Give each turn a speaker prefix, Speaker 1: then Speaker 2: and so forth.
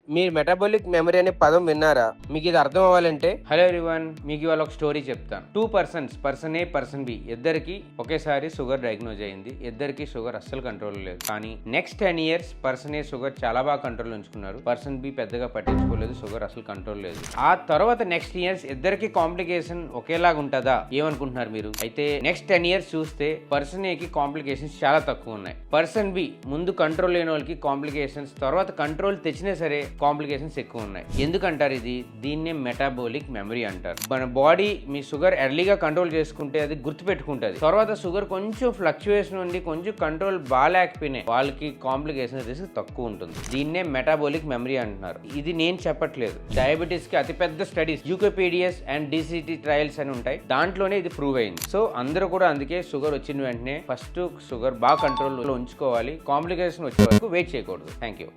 Speaker 1: మీరు metabolic memory అనే పదం విన్నారా? మీకు ఇది అర్థం అవ్వాలంటే
Speaker 2: హలో ఎవ్రీవన్, మీకు ఇవాళ ఒక స్టోరీ చెప్తాను. పర్సన్ ఏ పర్సన్ బి ఇద్దరికి ఒకేసారి షుగర్ డయాగ్నోజ్ అయింది. ఇద్దరికి షుగర్ అస్సలు కంట్రోల్ లేదు. కానీ నెక్స్ట్ 10 years పర్సన్ ఏ షుగర్ చాలా బాగా కంట్రోల్ ఉంచుకున్నారు. పర్సన్ బి పెద్దగా పట్టించుకోలేదు, షుగర్ అసలు కంట్రోల్ లేదు. ఆ తర్వాత నెక్స్ట్ ఇయర్స్ ఇద్దరికి కాంప్లికేషన్ ఒకేలాగా ఉంటుందా ఏమనుకుంటున్నారు మీరు? అయితే నెక్స్ట్ 10 years చూస్తే పర్సన్ ఏకి కాంప్లికేషన్స్ చాలా తక్కువ ఉన్నాయి. పర్సన్ బి ముందు కంట్రోల్ లేని వాళ్ళకి కాంప్లికేషన్స్, తర్వాత కంట్రోల్ తెచ్చినా సరే కాంప్లికేషన్స్ ఎక్కువ ఉన్నాయి. ఎందుకంటారు ఇది? దీన్నే మెటాబోలిక్ మెమరీ అంటారు. మన బాడీ మీ షుగర్ ఎర్లీగా కంట్రోల్ చేసుకుంటే అది గుర్తుపెట్టుకుంటుంది. తర్వాత షుగర్ కొంచెం ఫ్లక్చుయేషన్ ఉండి కొంచెం కంట్రోల్ బాగాలేకపోయినా వాళ్ళకి కాంప్లికేషన్ రిస్క్ తక్కువ ఉంటుంది. దీన్నే మెటాబోలిక్ మెమరీ అంటున్నారు. ఇది నేను చెప్పట్లేదు. డయాబెటీస్ కి అతిపెద్ద స్టడీస్ యూకోపీడియస్ అండ్ డిసిటీ ట్రయల్స్ అని ఉంటాయి, దాంట్లోనే ఇది ప్రూవ్ అయింది. సో అందరూ కూడా అందుకే షుగర్ వచ్చిన వెంటనే ఫస్ట్ షుగర్ బాగా కంట్రోల్లో ఉంచుకోవాలి. కాంప్లికేషన్ వచ్చే వరకు వెయిట్ చేయకూడదు. Thank you.